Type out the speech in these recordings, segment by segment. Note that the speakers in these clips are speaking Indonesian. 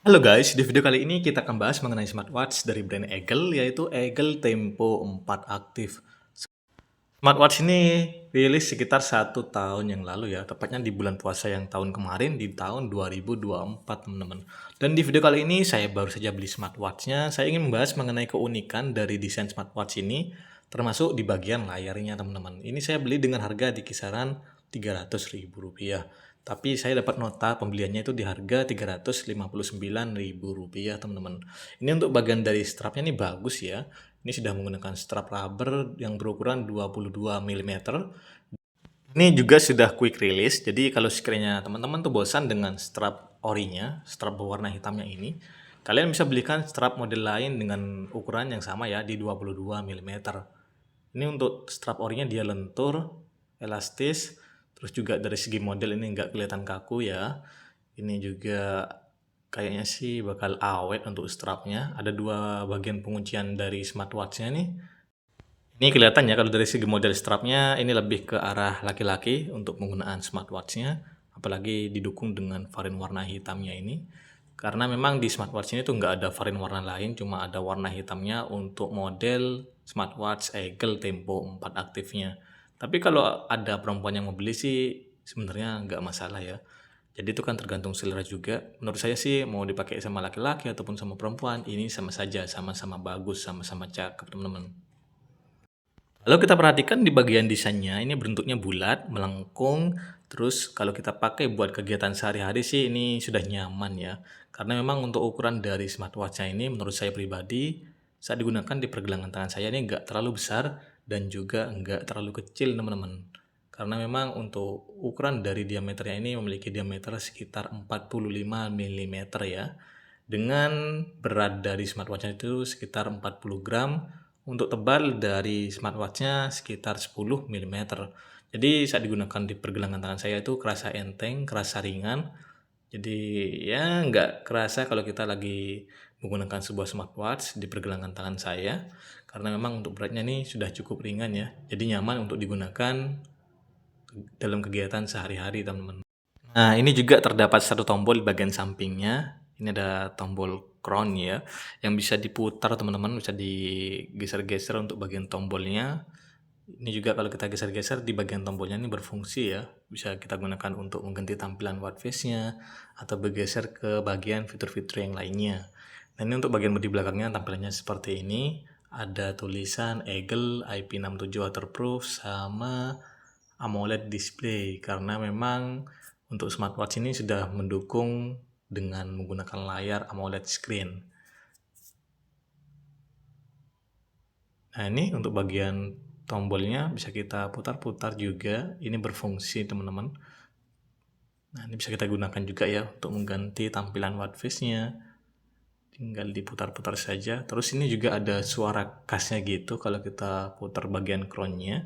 Halo guys, di video kali ini kita akan bahas mengenai smartwatch dari brand Eagle, yaitu Eagle Tempo 4 Active. Smartwatch ini rilis sekitar 1 tahun yang lalu ya, tepatnya di bulan puasa yang tahun kemarin di tahun 2024 teman-teman. Dan di video kali ini saya baru saja beli smartwatchnya. Saya ingin membahas mengenai keunikan dari desain smartwatch ini, termasuk di bagian layarnya teman-teman. Ini saya beli dengan harga di kisaran Rp300.000. Tapi saya dapat nota pembeliannya itu di harga Rp359.000 teman-teman. Ini untuk bagian dari strapnya ini bagus ya. Ini sudah menggunakan strap rubber yang berukuran 22 mm. Ini juga sudah quick release. Jadi kalau sekiranya teman-teman tuh bosan dengan strap orinya, strap berwarna hitamnya ini, kalian bisa belikan strap model lain dengan ukuran yang sama ya di 22 mm. Ini untuk strap orinya dia lentur, elastis, terus juga dari segi model ini nggak kelihatan kaku ya. Ini juga kayaknya sih bakal awet untuk strapnya. Ada dua bagian penguncian dari smartwatchnya nih. Ini kelihatan ya kalau dari segi model strapnya ini lebih ke arah laki-laki untuk penggunaan smartwatchnya. Apalagi didukung dengan varian warna hitamnya ini. Karena memang di smartwatch ini tuh nggak ada varian warna lain, cuma ada warna hitamnya untuk model smartwatch Eagle Tempo 4 aktifnya. Tapi kalau ada perempuan yang mau beli sih sebenarnya nggak masalah ya. Jadi itu kan tergantung selera juga. Menurut saya sih mau dipakai sama laki-laki ataupun sama perempuan, ini sama saja, sama-sama bagus, sama-sama cakep teman-teman. Kalau kita perhatikan di bagian desainnya, ini bentuknya bulat, melengkung, terus kalau kita pakai buat kegiatan sehari-hari sih ini sudah nyaman ya. Karena memang untuk ukuran dari smartwatch-nya ini menurut saya pribadi, saat digunakan di pergelangan tangan saya ini nggak terlalu besar dan juga nggak terlalu kecil teman-teman. Karena memang untuk ukuran dari diameternya ini memiliki diameter sekitar 45 mm ya. Dengan berat dari smartwatch-nya itu sekitar 40 gram, untuk tebal dari smartwatch-nya sekitar 10 mm. Jadi saat digunakan di pergelangan tangan saya itu kerasa enteng, kerasa ringan. Jadi ya nggak kerasa kalau kita lagi menggunakan sebuah smartwatch di pergelangan tangan saya. Karena memang untuk beratnya ini sudah cukup ringan ya. Jadi nyaman untuk digunakan dalam kegiatan sehari-hari teman-teman. Nah, ini juga terdapat satu tombol di bagian sampingnya. Ini ada tombol crown ya, yang bisa diputar teman-teman, bisa digeser-geser untuk bagian tombolnya. Ini juga kalau kita geser-geser di bagian tombolnya ini berfungsi ya, bisa kita gunakan untuk mengganti tampilan watch face-nya atau bergeser ke bagian fitur-fitur yang lainnya. Nah, ini untuk bagian bodi belakangnya tampilannya seperti ini. Ada tulisan Eagle IP67 waterproof sama AMOLED display karena memang untuk smartwatch ini sudah mendukung dengan menggunakan layar AMOLED screen. Nah, ini untuk bagian tombolnya bisa kita putar-putar juga. Ini berfungsi teman-teman. Nah, ini bisa kita gunakan juga ya untuk mengganti tampilan watch face-nya. Tinggal diputar-putar saja. Terus ini juga ada suara khasnya gitu kalau kita putar bagian crown-nya.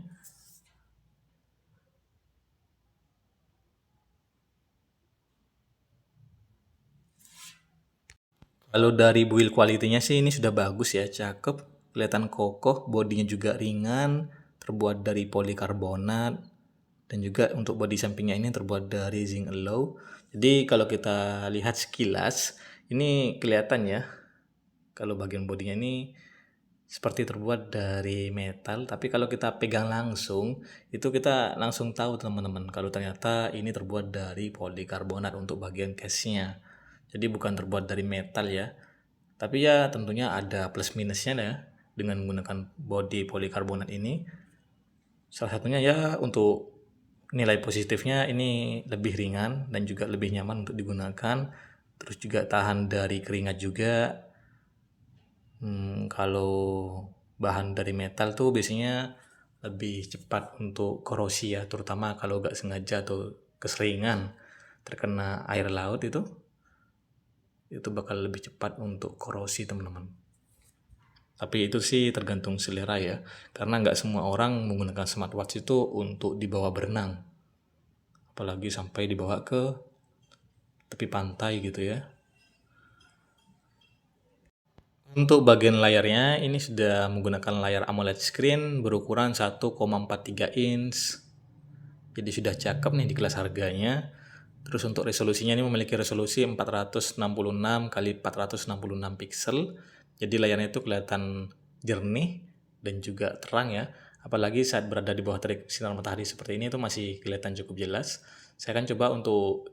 Kalau dari build quality-nya sih ini sudah bagus ya, cakep, kelihatan kokoh, bodinya juga ringan, terbuat dari polikarbonat, dan juga untuk bodi sampingnya ini terbuat dari zinc alloy. Jadi kalau kita lihat sekilas, ini kelihatan ya, kalau bagian bodinya ini seperti terbuat dari metal, tapi kalau kita pegang langsung, itu kita langsung tahu teman-teman, kalau ternyata ini terbuat dari polikarbonat untuk bagian case-nya. Jadi bukan terbuat dari metal ya. Tapi ya tentunya ada plus minusnya ya dengan menggunakan bodi polikarbonat ini. Salah satunya ya untuk nilai positifnya ini lebih ringan dan juga lebih nyaman untuk digunakan. Terus juga tahan dari keringat juga. Kalau bahan dari metal tuh biasanya lebih cepat untuk korosi ya, terutama kalau nggak sengaja atau keseringan terkena air laut itu bakal lebih cepat untuk korosi teman-teman. Tapi itu sih tergantung selera ya, karena nggak semua orang menggunakan smartwatch itu untuk dibawa berenang, apalagi sampai dibawa ke tepi pantai gitu ya. Untuk bagian layarnya ini sudah menggunakan layar AMOLED screen berukuran 1,43 inch. Jadi sudah cakep nih di kelas harganya. Terus untuk resolusinya ini memiliki resolusi 466 kali 466 pixel. Jadi layarnya itu kelihatan jernih dan juga terang ya. Apalagi saat berada di bawah terik sinar matahari seperti ini itu masih kelihatan cukup jelas. Saya akan coba untuk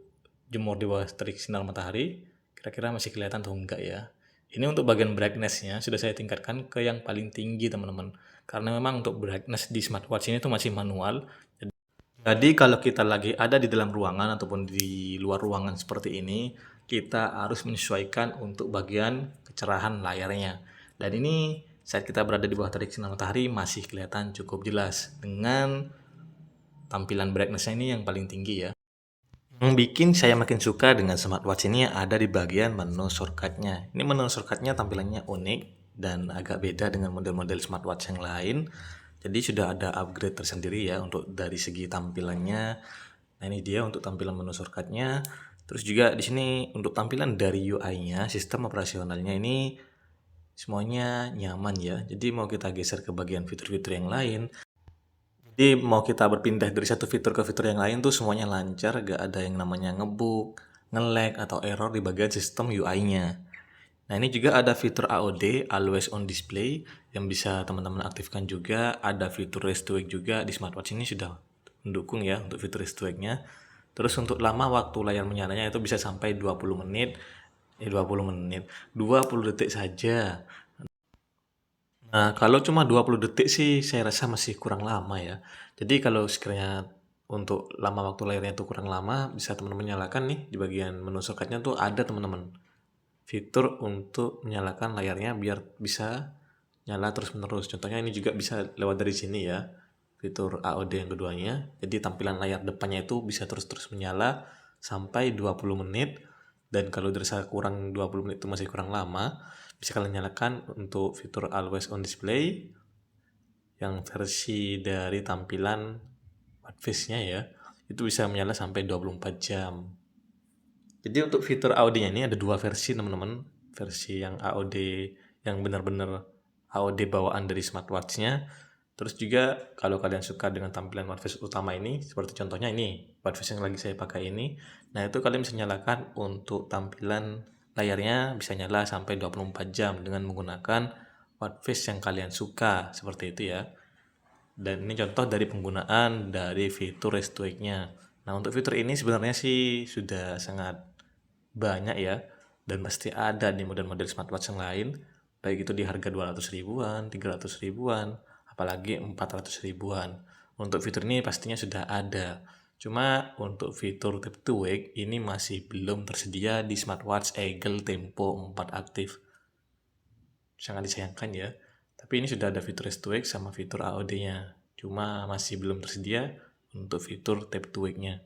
jemur di bawah terik sinar matahari. Kira-kira masih kelihatan atau enggak ya. Ini untuk bagian brightness-nya sudah saya tingkatkan ke yang paling tinggi teman-teman. Karena memang untuk brightness di smartwatch ini itu masih manual. Jadi kalau kita lagi ada di dalam ruangan ataupun di luar ruangan seperti ini, kita harus menyesuaikan untuk bagian kecerahan layarnya. Dan ini saat kita berada di bawah terik sinar matahari masih kelihatan cukup jelas dengan tampilan brightness-nya ini yang paling tinggi ya. Yang bikin saya makin suka dengan smartwatch ini ada di bagian menu shortcut-nya. Ini menu shortcut-nya tampilannya unik dan agak beda dengan model-model smartwatch yang lain. Jadi sudah ada upgrade tersendiri ya untuk dari segi tampilannya. Nah, ini dia untuk tampilan menu shortcut-nya. Terus juga di sini untuk tampilan dari UI-nya, sistem operasionalnya ini semuanya nyaman ya. Jadi mau kita geser ke bagian fitur-fitur yang lain, jadi mau kita berpindah dari satu fitur ke fitur yang lain tuh semuanya lancar, gak ada yang namanya ngebug, nge-lag atau error di bagian sistem UI-nya. Nah, ini juga ada fitur AOD, Always On Display, yang bisa teman-teman aktifkan juga. Ada fitur Rest to Wake juga di smartwatch ini sudah mendukung ya untuk fitur Rest to Wake-nya. Terus untuk lama waktu layar menyalanya itu bisa sampai 20 menit. 20 menit, 20 detik saja. Nah, kalau cuma 20 detik sih saya rasa masih kurang lama ya. Jadi kalau sekiranya untuk lama waktu layarnya itu kurang lama, bisa teman-teman nyalakan nih di bagian menu shortcut-nya tuh ada teman-teman fitur untuk menyalakan layarnya biar bisa nyala terus-menerus. Contohnya ini juga bisa lewat dari sini ya, fitur AOD yang keduanya. Jadi tampilan layar depannya itu bisa terus-terus menyala sampai 20 menit. Dan kalau dirasa kurang 20 menit itu masih kurang lama, bisa kalian nyalakan untuk fitur Always On Display yang versi dari tampilan watch face-nya ya. Itu bisa menyala sampai 24 jam. Jadi untuk fitur AOD-nya ini ada dua versi teman-teman. Versi yang AOD yang benar-benar AOD bawaan dari smartwatch-nya. Terus juga kalau kalian suka dengan tampilan watch face utama ini, seperti contohnya ini, watch face yang lagi saya pakai ini. Nah, itu kalian bisa nyalakan untuk tampilan layarnya bisa nyala sampai 24 jam dengan menggunakan watch face yang kalian suka, seperti itu ya. Dan ini contoh dari penggunaan dari fitur Rest to Wake-nya. Nah, untuk fitur ini sebenarnya sih sudah sangat banyak ya, dan pasti ada di model-model smartwatch yang lain, baik itu di harga 200 ribuan, 300 ribuan, apalagi 400 ribuan. Untuk fitur ini pastinya sudah ada. Cuma untuk fitur tap to wake ini masih belum tersedia di smartwatch Eagle Tempo 4 aktif. Sangat disayangkan ya. Tapi ini sudah ada fitur rest to wake sama fitur AOD-nya. Cuma masih belum tersedia untuk fitur tap to wake-nya.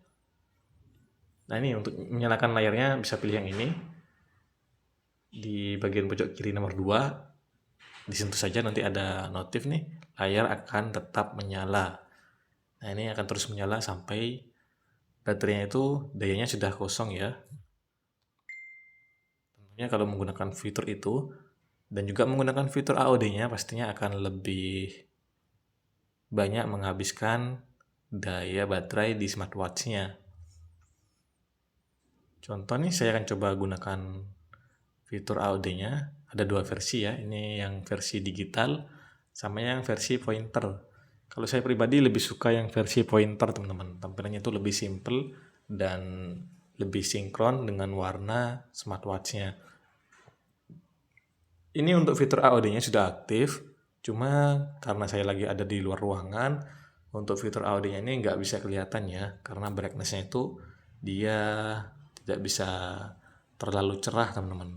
Nah, ini untuk menyalakan layarnya bisa pilih yang ini. Di bagian pojok kiri nomor 2, disentuh saja nanti ada notif nih, layar akan tetap menyala. Nah, ini akan terus menyala sampai baterainya itu dayanya sudah kosong ya. Tentunya kalau menggunakan fitur itu dan juga menggunakan fitur AOD-nya pastinya akan lebih banyak menghabiskan daya baterai di smartwatch-nya. Contoh nih, saya akan coba gunakan fitur AOD-nya. Ada dua versi ya, ini yang versi digital sama yang versi pointer. Kalau saya pribadi lebih suka yang versi pointer teman-teman. Tampilannya itu lebih simple dan lebih sinkron dengan warna smartwatch-nya. Ini untuk fitur AOD-nya sudah aktif, cuma karena saya lagi ada di luar ruangan, untuk fitur AOD-nya ini nggak bisa kelihatan ya, karena brightness-nya itu dia tidak bisa terlalu cerah teman-teman.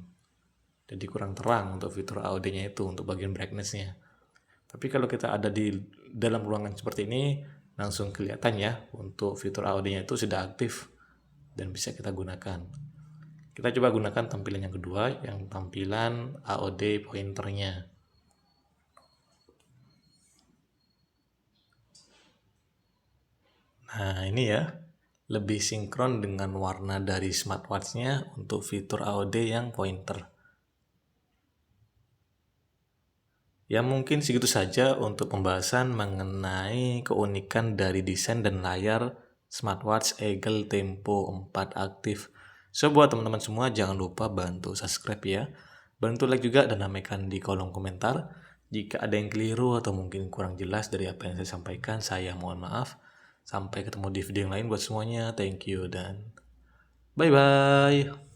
Jadi kurang terang untuk fitur AOD-nya itu untuk bagian brightness-nya. Tapi kalau kita ada di dalam ruangan seperti ini, langsung kelihatan ya untuk fitur AOD-nya itu sudah aktif dan bisa kita gunakan. Kita coba gunakan tampilan yang kedua, yang tampilan AOD pointernya. Nah, ini ya, lebih sinkron dengan warna dari smartwatch-nya untuk fitur AOD yang pointer. Ya, mungkin segitu saja untuk pembahasan mengenai keunikan dari desain dan layar smartwatch Eagle Tempo 4 aktif. So buat teman-teman semua jangan lupa bantu subscribe ya. Bantu like juga dan ramaikan di kolom komentar. Jika ada yang keliru atau mungkin kurang jelas dari apa yang saya sampaikan, saya mohon maaf. Sampai ketemu di video yang lain buat semuanya. Thank you dan bye-bye.